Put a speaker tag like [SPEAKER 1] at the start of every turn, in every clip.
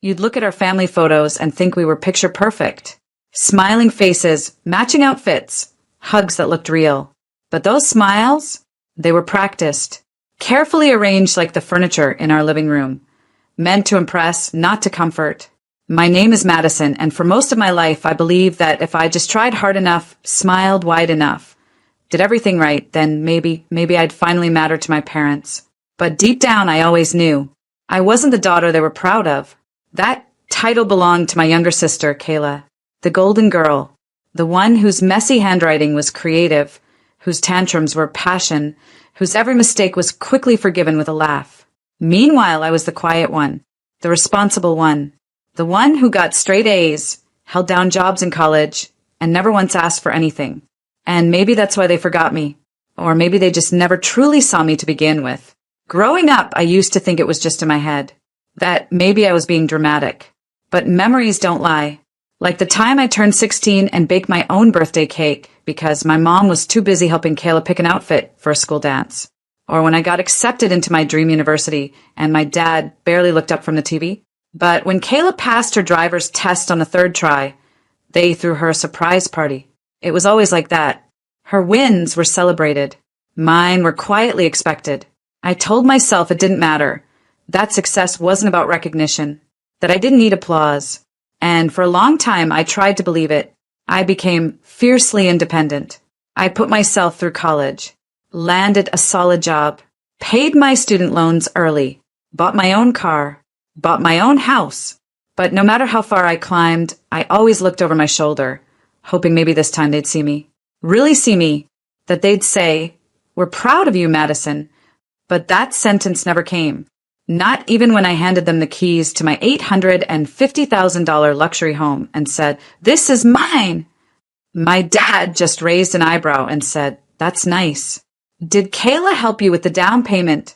[SPEAKER 1] You'd look at our family photos and think we were picture perfect. Smiling faces, matching outfits, hugs that looked real. But those smiles, they were practiced, carefully arranged like the furniture in our living room, meant to impress, not to comfort. My name is Madison, and for most of my life I believed that if I just tried hard enough, smiled wide enough, did everything right, then maybe I'd finally matter to my parents. But deep down I always knew I wasn't the daughter they were proud of. That title belonged to my younger sister, Kayla, the golden girl, the one whose messy handwriting was creative, whose tantrums were passion, whose every mistake was quickly forgiven with a laugh. Meanwhile, I was the quiet one, the responsible one, the one who got straight A's, held down jobs in college, and never once asked for anything. And maybe that's why they forgot me. Or maybe they just never truly saw me to begin with. Growing up, I used to think it was just in my head, that maybe I was being dramatic. But memories don't lie. Like the time I turned 16 and baked my own birthday cake because my mom was too busy helping Kayla pick an outfit for a school dance. Or when I got accepted into my dream university and my dad barely looked up from the TV. But when Kayla passed her driver's test on the third try, they threw her a surprise party. It was always like that. Her wins were celebrated. Mine were quietly expected. I told myself it didn't matter, that success wasn't about recognition, that I didn't need applause. And for a long time, I tried to believe it. I became fiercely independent. I put myself through college, landed a solid job, paid my student loans early, bought my own car, bought my own house. But no matter how far I climbed, I always looked over my shoulder, hoping maybe this time they'd see me. Really see me. That they'd say, "We're proud of you, Madison." But that sentence never came. Not even when I handed them the keys to my $850,000 luxury home and said, "This is mine." My dad just raised an eyebrow and said, "That's nice. Did Kayla help you with the down payment?"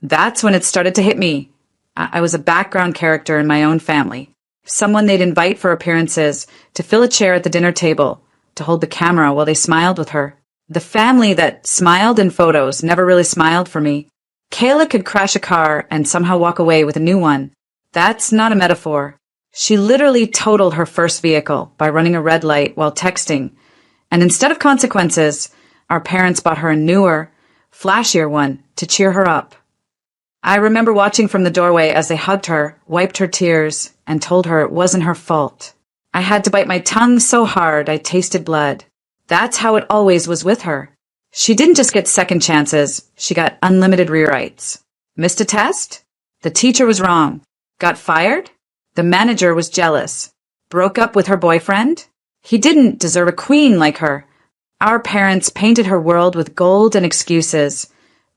[SPEAKER 1] That's when it started to hit me. I was a background character in my own family. Someone they'd invite for appearances, to fill a chair at the dinner table, to hold the camera while they smiled with her. The family that smiled in photos never really smiled for me. Kayla could crash a car and somehow walk away with a new one. That's not a metaphor. She literally totaled her first vehicle by running a red light while texting. And instead of consequences, our parents bought her a newer, flashier one to cheer her up. I remember watching from the doorway as they hugged her, wiped her tears, and told her it wasn't her fault. I had to bite my tongue so hard I tasted blood. That's how it always was with her. She didn't just get second chances, she got unlimited rewrites. Missed a test? The teacher was wrong. Got fired? The manager was jealous. Broke up with her boyfriend? He didn't deserve a queen like her. Our parents painted her world with gold and excuses,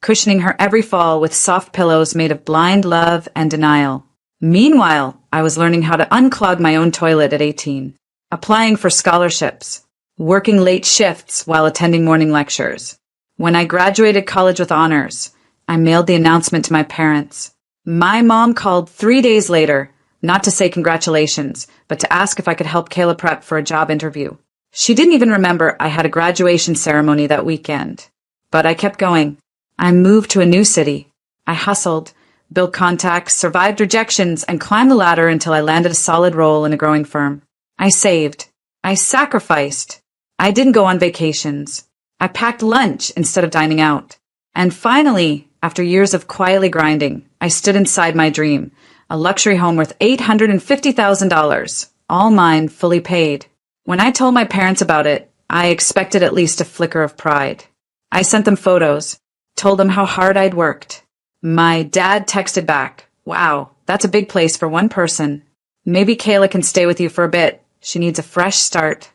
[SPEAKER 1] cushioning her every fall with soft pillows made of blind love and denial. Meanwhile, I was learning how to unclog my own toilet at 18, applying for scholarships, working late shifts while attending morning lectures. When I graduated college with honors, I mailed the announcement to my parents. My mom called 3 days later, not to say congratulations, but to ask if I could help Kayla prep for a job interview. She didn't even remember I had a graduation ceremony that weekend. But I kept going. I moved to a new city. I hustled, built contacts, survived rejections, and climbed the ladder until I landed a solid role in a growing firm. I saved. I sacrificed. I didn't go on vacations. I packed lunch instead of dining out. And finally, after years of quietly grinding, I stood inside my dream, a luxury home worth $850,000, all mine, fully paid. When I told my parents about it, I expected at least a flicker of pride. I sent them photos, told them how hard I'd worked. My dad texted back, "Wow, that's a big place for one person. Maybe Kayla can stay with you for a bit. She needs a fresh start."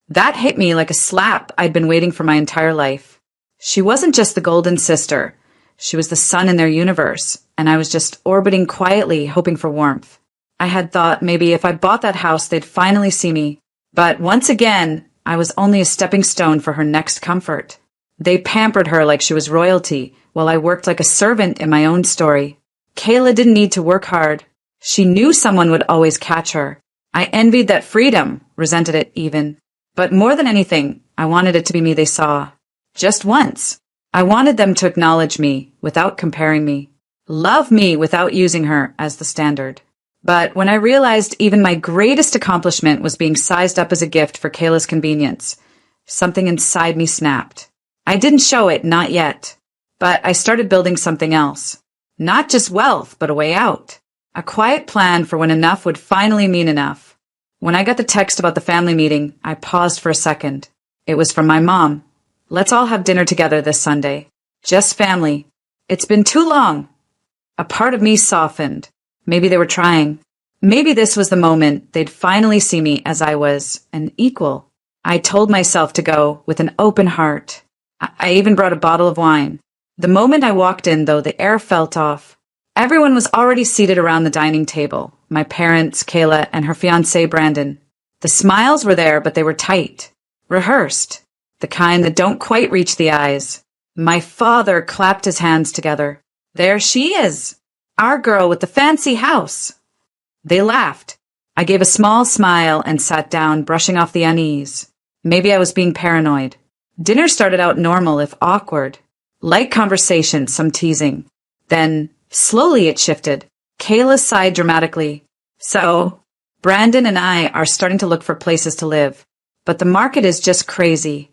[SPEAKER 1] That hit me like a slap I'd been waiting for my entire life. She wasn't just the golden sister. She was the sun in their universe, and I was just orbiting quietly, hoping for warmth. I had thought maybe if I bought that house, they'd finally see me. But once again, I was only a stepping stone for her next comfort. They pampered her like she was royalty, while I worked like a servant in my own story. Kayla didn't need to work hard. She knew someone would always catch her. I envied that freedom, resented it even. But more than anything, I wanted it to be me they saw. Just once. I wanted them to acknowledge me without comparing me. Love me without using her as the standard. But when I realized even my greatest accomplishment was being sized up as a gift for Kayla's convenience, something inside me snapped. I didn't show it, not yet. But I started building something else. Not just wealth, but a way out. A quiet plan for when enough would finally mean enough. When I got the text about the family meeting, I paused for a second. It was from my mom. Let's all have dinner together this Sunday. Just family. It's been too long. A part of me softened. Maybe they were trying. Maybe this was the moment they'd finally see me as I was, an equal. I told myself to go with an open heart. I even brought a bottle of wine. The moment I walked in, though, the air felt off. Everyone was already seated around the dining table. My parents, Kayla, and her fiancé, Brandon. The smiles were there, but they were tight. Rehearsed. The kind that don't quite reach the eyes. My father clapped his hands together. There she is. Our girl with the fancy house. They laughed. I gave a small smile and sat down, brushing off the unease. Maybe I was being paranoid. Dinner started out normal, if awkward. Light conversation, some teasing. Then, slowly it shifted. Kayla sighed dramatically. So, Brandon and I are starting to look for places to live. But the market is just crazy.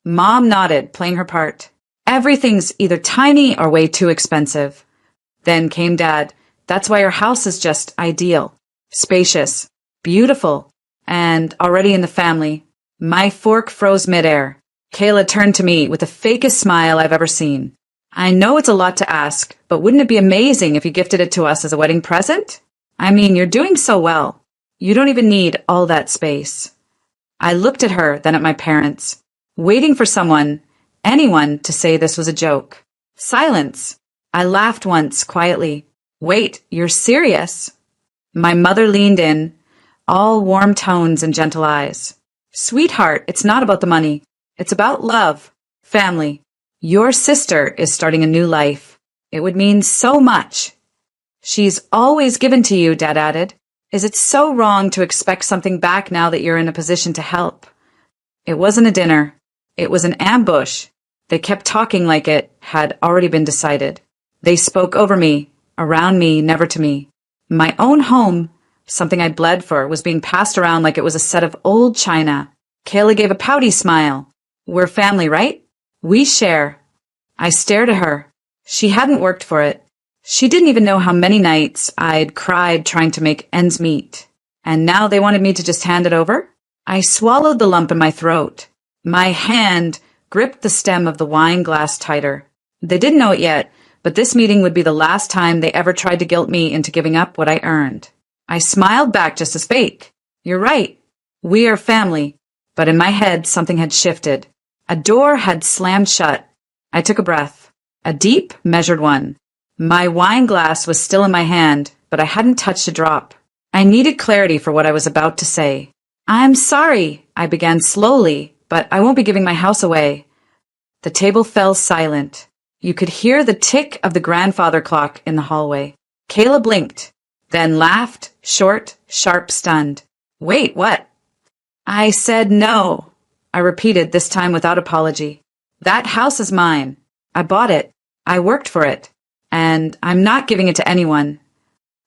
[SPEAKER 1] Mom nodded, playing her part. Everything's either tiny or way too expensive. Then came Dad. That's why our house is just ideal. Spacious. Beautiful. And already in the family. My fork froze midair. Kayla turned to me with the fakest smile I've ever seen. I know it's a lot to ask, but wouldn't it be amazing if you gifted it to us as a wedding present? I mean, you're doing so well. You don't even need all that space. I looked at her, then at my parents, waiting for someone, anyone, to say this was a joke. Silence. I laughed once, quietly. Wait, you're serious? My mother leaned in, all warm tones and gentle eyes. Sweetheart, it's not about the money. It's about love, family. Your sister is starting a new life. It would mean so much. She's always given to you, Dad added. Is it so wrong to expect something back now that you're in a position to help? It wasn't a dinner. It was an ambush. They kept talking like it had already been decided. They spoke over me, around me, never to me. My own home, something I'd bled for, was being passed around like it was a set of old china. Kayla gave a pouty smile. We're family, right? We share. I stared at her. She hadn't worked for it. She didn't even know how many nights I'd cried trying to make ends meet. And now they wanted me to just hand it over? I swallowed the lump in my throat. My hand gripped the stem of the wine glass tighter. They didn't know it yet, but this meeting would be the last time they ever tried to guilt me into giving up what I earned. I smiled back just as fake. You're right. We are family. But in my head, something had shifted. A door had slammed shut. I took a breath. A deep, measured one. My wine glass was still in my hand, but I hadn't touched a drop. I needed clarity for what I was about to say. I'm sorry, I began slowly, but I won't be giving my house away. The table fell silent. You could hear the tick of the grandfather clock in the hallway. Kayla blinked, then laughed, short, sharp, stunned. Wait, what? I said no. I repeated, this time without apology. That house is mine. I bought it. I worked for it. And I'm not giving it to anyone.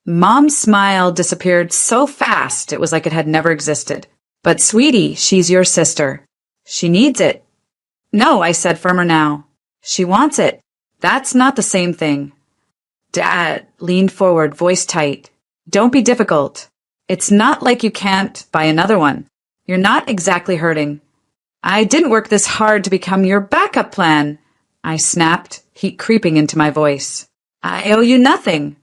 [SPEAKER 1] Mom's smile disappeared so fast it was like it had never existed. But sweetie, she's your sister. She needs it. No, I said, firmer now. She wants it. That's not the same thing. Dad leaned forward, voice tight. Don't be difficult. It's not like you can't buy another one. You're not exactly hurting. I didn't work this hard to become your backup plan, I snapped, heat creeping into my voice. I owe you nothing.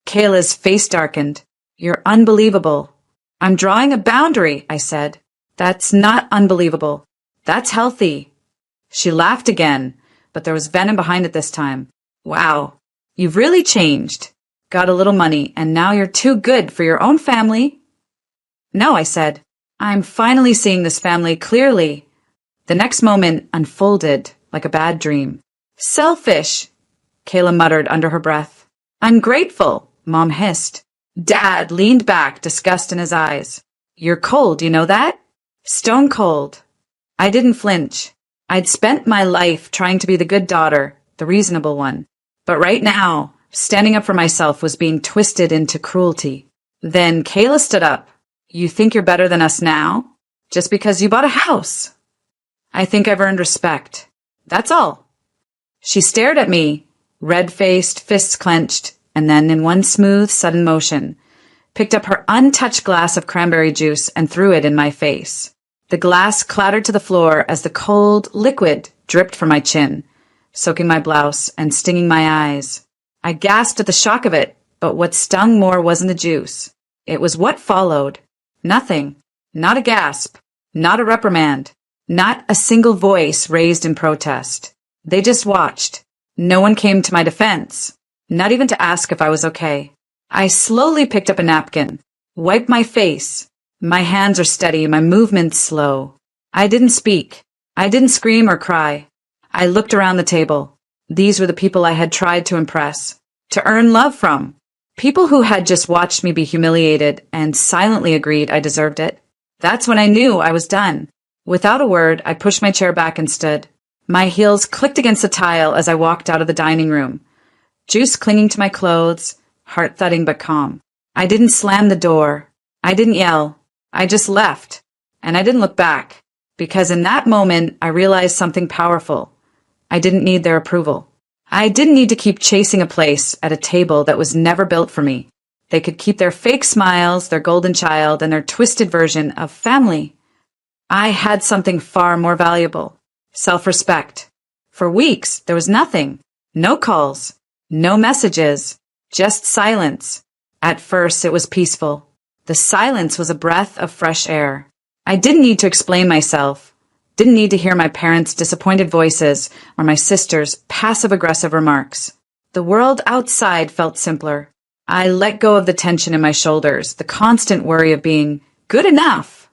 [SPEAKER 1] Kayla's face darkened. You're unbelievable. I'm drawing a boundary, I said. That's not unbelievable. That's healthy. She laughed again, but there was venom behind it this time. Wow, you've really changed. Got a little money, and now you're too good for your own family. No, I said. I'm finally seeing this family clearly. The next moment unfolded like a bad dream. Selfish, Kayla muttered under her breath. Ungrateful, Mom hissed. Dad leaned back, disgust in his eyes. You're cold, you know that? Stone cold. I didn't flinch. I'd spent my life trying to be the good daughter, the reasonable one. But right now, standing up for myself was being twisted into cruelty. Then Kayla stood up. You think you're better than us now? Just because you bought a house? I think I've earned respect. That's all. She stared at me, red-faced, fists clenched, and then in one smooth, sudden motion, picked up her untouched glass of cranberry juice and threw it in my face. The glass clattered to the floor as the cold liquid dripped from my chin, soaking my blouse and stinging my eyes. I gasped at the shock of it, but what stung more wasn't the juice. It was what followed. Nothing. Not a gasp. Not a reprimand. Not a single voice raised in protest. They just watched. No one came to my defense, not even to ask if I was okay. I slowly picked up a napkin, wiped my face. My hands are steady, my movements slow. I didn't speak. I didn't scream or cry. I looked around the table. These were the people I had tried to impress, to earn love from. People who had just watched me be humiliated and silently agreed I deserved it. That's when I knew I was done. Without a word, I pushed my chair back and stood. My heels clicked against the tile as I walked out of the dining room. Juice clinging to my clothes, heart thudding but calm. I didn't slam the door. I didn't yell. I just left. And I didn't look back, because in that moment I realized something powerful. I didn't need their approval. I didn't need to keep chasing a place at a table that was never built for me. They could keep their fake smiles, their golden child, and their twisted version of family. I had something far more valuable. Self-respect. For weeks, there was nothing. No calls. No messages. Just silence. At first, it was peaceful. The silence was a breath of fresh air. I didn't need to explain myself. Didn't need to hear my parents' disappointed voices or my sister's passive-aggressive remarks. The world outside felt simpler. I let go of the tension in my shoulders, the constant worry of being good enough.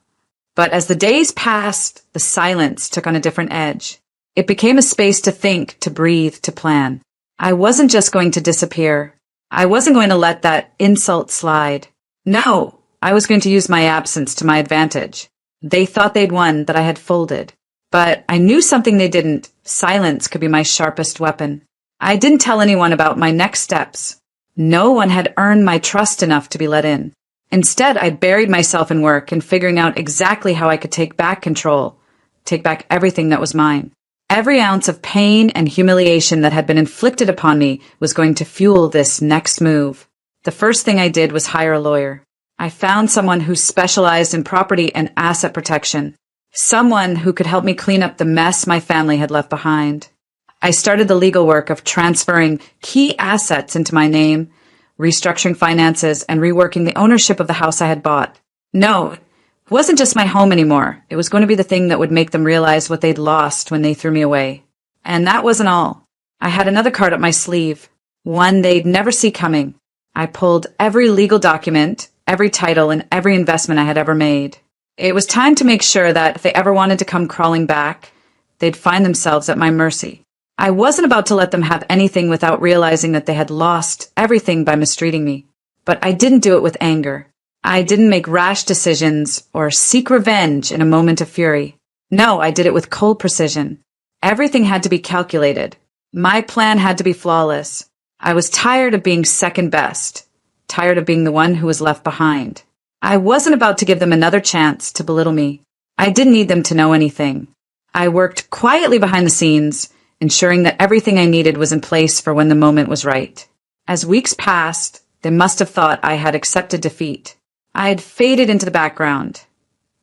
[SPEAKER 1] But as the days passed, the silence took on a different edge. It became a space to think, to breathe, to plan. I wasn't just going to disappear. I wasn't going to let that insult slide. No, I was going to use my absence to my advantage. They thought they'd won, that I had folded. But I knew something they didn't. Silence could be my sharpest weapon. I didn't tell anyone about my next steps. No one had earned my trust enough to be let in. Instead, I buried myself in work and figuring out exactly how I could take back control, take back everything that was mine. Every ounce of pain and humiliation that had been inflicted upon me was going to fuel this next move. The first thing I did was hire a lawyer. I found someone who specialized in property and asset protection. Someone who could help me clean up the mess my family had left behind. I started the legal work of transferring key assets into my name, restructuring finances, and reworking the ownership of the house I had bought. No, it wasn't just my home anymore. It was going to be the thing that would make them realize what they'd lost when they threw me away. And that wasn't all. I had another card up my sleeve, one they'd never see coming. I pulled every legal document, every title, and every investment I had ever made. It was time to make sure that if they ever wanted to come crawling back, they'd find themselves at my mercy. I wasn't about to let them have anything without realizing that they had lost everything by mistreating me. But I didn't do it with anger. I didn't make rash decisions or seek revenge in a moment of fury. No, I did it with cold precision. Everything had to be calculated. My plan had to be flawless. I was tired of being second best, tired of being the one who was left behind. I wasn't about to give them another chance to belittle me. I didn't need them to know anything. I worked quietly behind the scenes, ensuring that everything I needed was in place for when the moment was right. As weeks passed, they must have thought I had accepted defeat. I had faded into the background,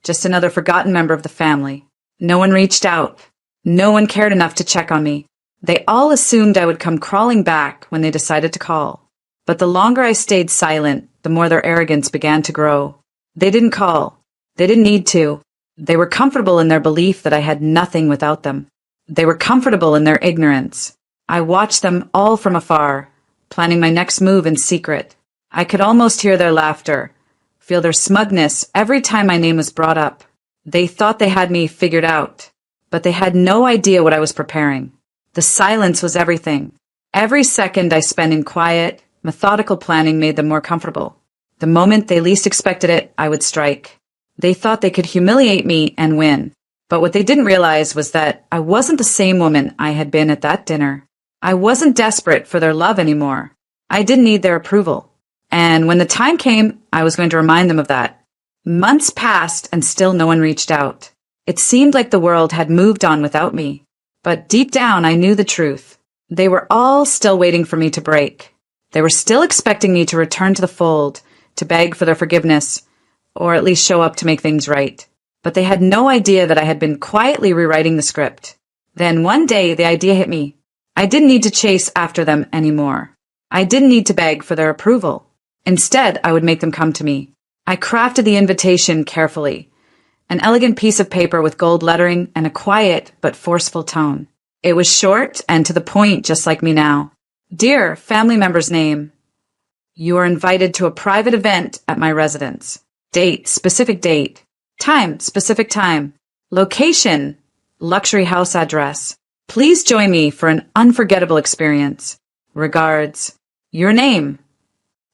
[SPEAKER 1] just another forgotten member of the family. No one reached out. No one cared enough to check on me. They all assumed I would come crawling back when they decided to call. But the longer I stayed silent, the more their arrogance began to grow. They didn't call. They didn't need to. They were comfortable in their belief that I had nothing without them. They were comfortable in their ignorance. I watched them all from afar, planning my next move in secret. I could almost hear their laughter, feel their smugness every time my name was brought up. They thought they had me figured out, but they had no idea what I was preparing. The silence was everything. Every second I spent in quiet, methodical planning made them more comfortable. The moment they least expected it, I would strike. They thought they could humiliate me and win. But what they didn't realize was that I wasn't the same woman I had been at that dinner. I wasn't desperate for their love anymore. I didn't need their approval. And when the time came, I was going to remind them of that. Months passed and still no one reached out. It seemed like the world had moved on without me. But deep down, I knew the truth. They were all still waiting for me to break. They were still expecting me to return to the fold, to beg for their forgiveness, or at least show up to make things right. But they had no idea that I had been quietly rewriting the script. Then one day, the idea hit me. I didn't need to chase after them anymore. I didn't need to beg for their approval. Instead, I would make them come to me. I crafted the invitation carefully. An elegant piece of paper with gold lettering and a quiet but forceful tone. It was short and to the point, just like me now. Dear family member's name, you are invited to a private event at my residence. Date, specific date. Time, specific time. Location, luxury house address. Please join me for an unforgettable experience. Regards, your name.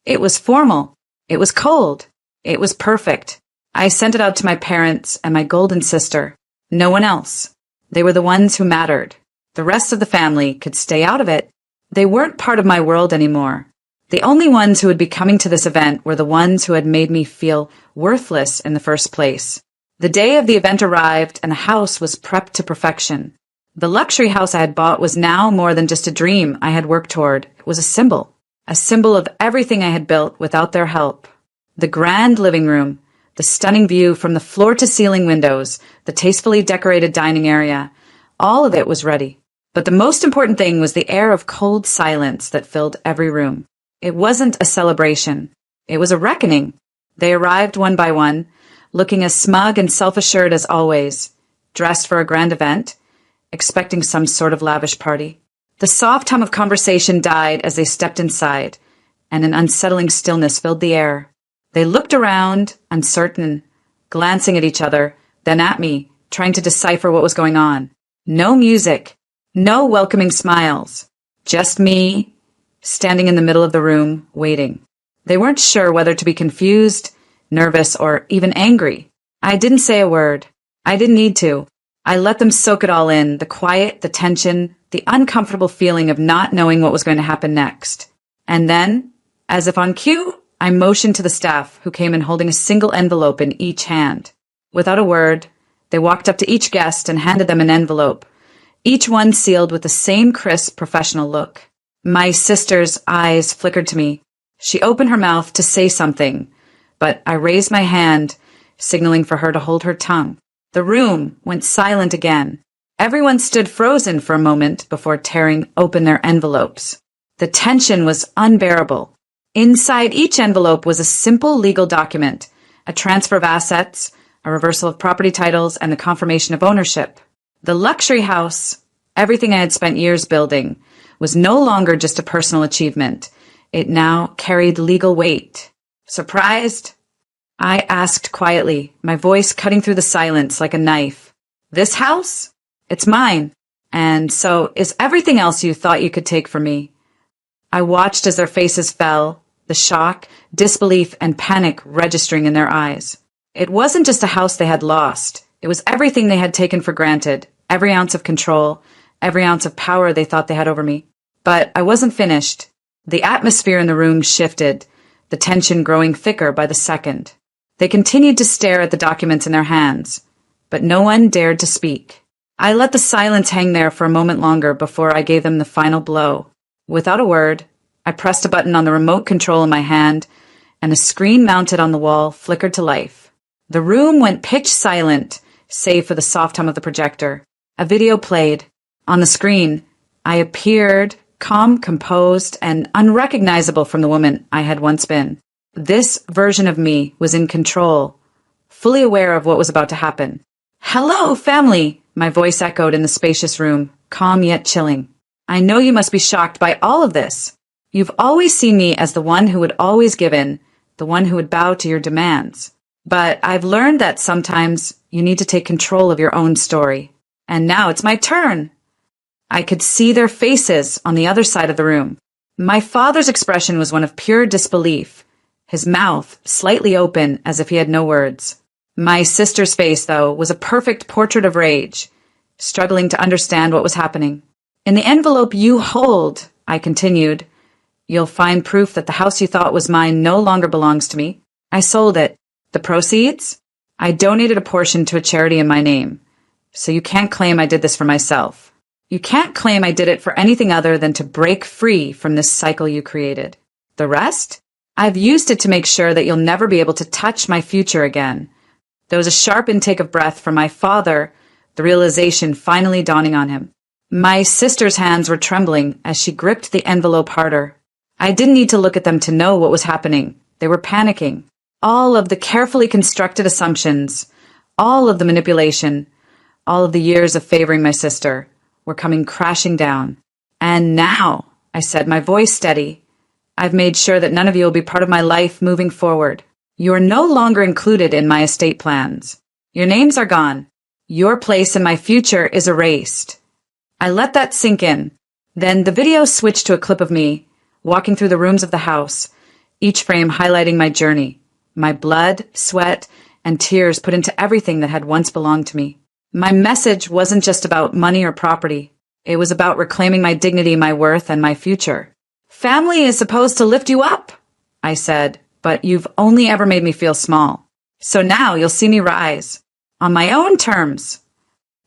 [SPEAKER 1] It was formal. It was cold. It was perfect. I sent it out to my parents and my golden sister. No one else. They were the ones who mattered. The rest of the family could stay out of it. They weren't part of my world anymore. The only ones who would be coming to this event were the ones who had made me feel worthless in the first place. The day of the event arrived and the house was prepped to perfection. The luxury house I had bought was now more than just a dream I had worked toward. It was a symbol of everything I had built without their help. The grand living room, the stunning view from the floor-to-ceiling windows, the tastefully decorated dining area, all of it was ready. But the most important thing was the air of cold silence that filled every room. It wasn't a celebration. It was a reckoning. They arrived one by one, looking as smug and self-assured as always, dressed for a grand event, expecting some sort of lavish party. The soft hum of conversation died as they stepped inside, and an unsettling stillness filled the air. They looked around, uncertain, glancing at each other, then at me, trying to decipher what was going on. No music, no welcoming smiles, just me, standing in the middle of the room, waiting. They weren't sure whether to be confused, nervous, or even angry. I didn't say a word. I didn't need to. I let them soak it all in, the quiet, the tension, the uncomfortable feeling of not knowing what was going to happen next. And then, as if on cue, I motioned to the staff, who came in holding a single envelope in each hand. Without a word, they walked up to each guest and handed them an envelope, each one sealed with the same crisp, professional look. My sister's eyes flickered to me. She opened her mouth to say something, but I raised my hand, signaling for her to hold her tongue. The room went silent again. Everyone stood frozen for a moment before tearing open their envelopes. The tension was unbearable. Inside each envelope was a simple legal document, a transfer of assets, a reversal of property titles, and the confirmation of ownership. The luxury house, everything I had spent years building, was no longer just a personal achievement. It now carried legal weight. Surprised? I asked quietly, my voice cutting through the silence like a knife. This house? It's mine. And so is everything else you thought you could take from me. I watched as their faces fell, the shock, disbelief, and panic registering in their eyes. It wasn't just a house they had lost. It was everything they had taken for granted, every ounce of control, every ounce of power they thought they had over me. But I wasn't finished. The atmosphere in the room shifted, the tension growing thicker by the second. They continued to stare at the documents in their hands, but no one dared to speak. I let the silence hang there for a moment longer before I gave them the final blow. Without a word, I pressed a button on the remote control in my hand, and a screen mounted on the wall flickered to life. The room went pitch silent, save for the soft hum of the projector. A video played. On the screen, I appeared, calm, composed, and unrecognizable from the woman I had once been. This version of me was in control, fully aware of what was about to happen. "Hello, family!" my voice echoed in the spacious room, calm yet chilling. "I know you must be shocked by all of this. You've always seen me as the one who would always give in, the one who would bow to your demands. But I've learned that sometimes you need to take control of your own story. And now it's my turn." I could see their faces on the other side of the room. My father's expression was one of pure disbelief, his mouth slightly open as if he had no words. My sister's face, though, was a perfect portrait of rage, struggling to understand what was happening. "In the envelope you hold," I continued, You'll find proof that the house you thought was mine no longer belongs to me. I sold it. The proceeds? I donated a portion to a charity in my name. So you can't claim I did this for myself. You can't claim I did it for anything other than to break free from this cycle you created. The rest? I've used it to make sure that you'll never be able to touch my future again. There was a sharp intake of breath from my father, the realization finally dawning on him. My sister's hands were trembling as she gripped the envelope harder. I didn't need to look at them to know what was happening. They were panicking. All of the carefully constructed assumptions, all of the manipulation, all of the years of favoring my sister were coming crashing down. And now, I said, my voice steady, I've made sure that none of you will be part of my life moving forward. You are no longer included in my estate plans. Your names are gone. Your place in my future is erased. I let that sink in. Then the video switched to a clip of me, walking through the rooms of the house, each frame highlighting my journey, my blood, sweat, and tears put into everything that had once belonged to me. My message wasn't just about money or property. It was about reclaiming my dignity, my worth, and my future. Family is supposed to lift you up, I said, but you've only ever made me feel small. So now you'll see me rise. On my own terms.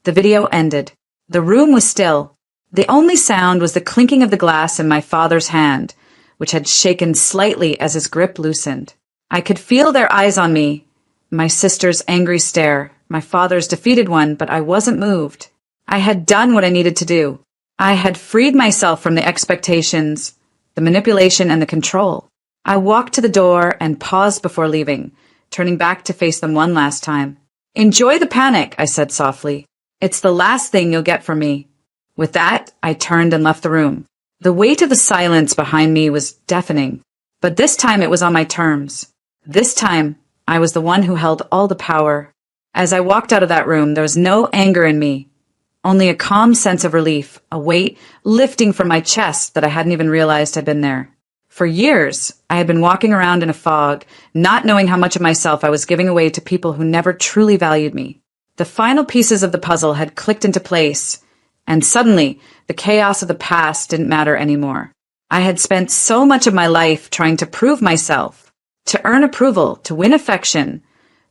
[SPEAKER 1] The video ended. The room was still. The only sound was the clinking of the glass in my father's hand, which had shaken slightly as his grip loosened. I could feel their eyes on me, my sister's angry stare, my father's defeated one, but I wasn't moved. I had done what I needed to do. I had freed myself from the expectations, the manipulation, and the control. I walked to the door and paused before leaving, turning back to face them one last time. Enjoy the panic, I said softly. It's the last thing you'll get from me. With that, I turned and left the room. The weight of the silence behind me was deafening, but this time it was on my terms. This time, I was the one who held all the power. As I walked out of that room, there was no anger in me, only a calm sense of relief, a weight lifting from my chest that I hadn't even realized had been there. For years, I had been walking around in a fog, not knowing how much of myself I was giving away to people who never truly valued me. The final pieces of the puzzle had clicked into place, and suddenly, the chaos of the past didn't matter anymore. I had spent so much of my life trying to prove myself, to earn approval, to win affection,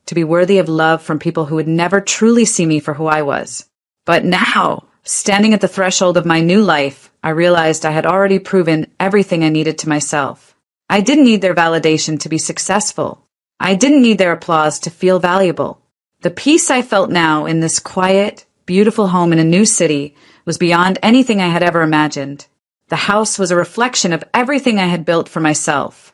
[SPEAKER 1] to be worthy of love from people who would never truly see me for who I was. But now, standing at the threshold of my new life, I realized I had already proven everything I needed to myself. I didn't need their validation to be successful. I didn't need their applause to feel valuable. The peace I felt now in this quiet, beautiful home in a new city was beyond anything I had ever imagined. The house was a reflection of everything I had built for myself.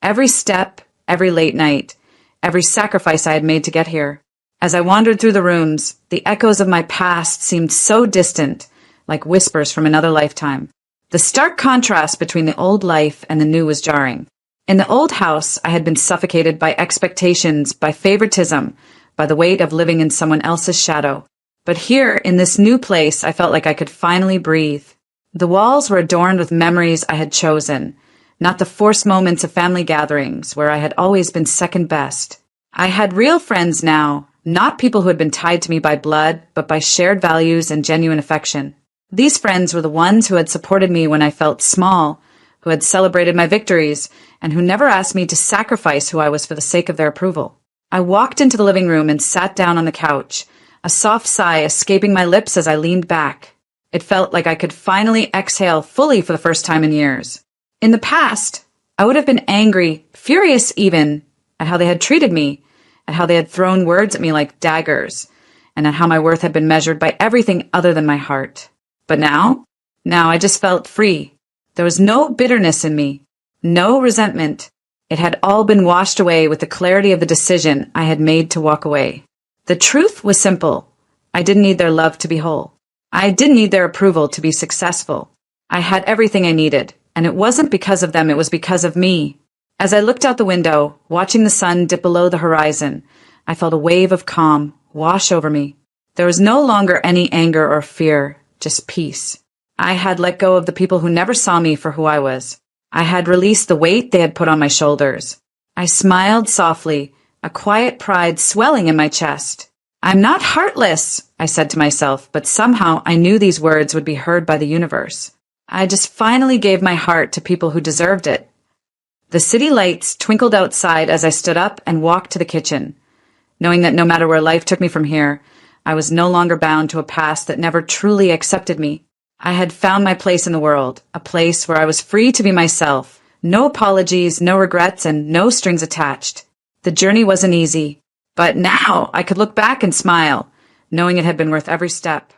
[SPEAKER 1] Every step, every late night, every sacrifice I had made to get here. As I wandered through the rooms, the echoes of my past seemed so distant, like whispers from another lifetime. The stark contrast between the old life and the new was jarring. In the old house, I had been suffocated by expectations, by favoritism, by the weight of living in someone else's shadow. But here, in this new place, I felt like I could finally breathe. The walls were adorned with memories I had chosen, not the forced moments of family gatherings where I had always been second best. I had real friends now, not people who had been tied to me by blood, but by shared values and genuine affection. These friends were the ones who had supported me when I felt small, who had celebrated my victories, and who never asked me to sacrifice who I was for the sake of their approval. I walked into the living room and sat down on the couch, a soft sigh escaping my lips as I leaned back. It felt like I could finally exhale fully for the first time in years. In the past, I would have been angry, furious even, at how they had treated me, at how they had thrown words at me like daggers, and at how my worth had been measured by everything other than my heart. But now I just felt free. There was no bitterness in me, no resentment. It had all been washed away with the clarity of the decision I had made to walk away. The truth was simple. I didn't need their love to be whole. I didn't need their approval to be successful. I had everything I needed, and it wasn't because of them, it was because of me. As I looked out the window, watching the sun dip below the horizon, I felt a wave of calm wash over me. There was no longer any anger or fear, just peace. I had let go of the people who never saw me for who I was. I had released the weight they had put on my shoulders. I smiled softly, a quiet pride swelling in my chest. I'm not heartless, I said to myself, but somehow I knew these words would be heard by the universe. I just finally gave my heart to people who deserved it. The city lights twinkled outside as I stood up and walked to the kitchen, knowing that no matter where life took me from here, I was no longer bound to a past that never truly accepted me. I had found my place in the world, a place where I was free to be myself. No apologies, no regrets, and no strings attached. The journey wasn't easy, but now I could look back and smile, knowing it had been worth every step.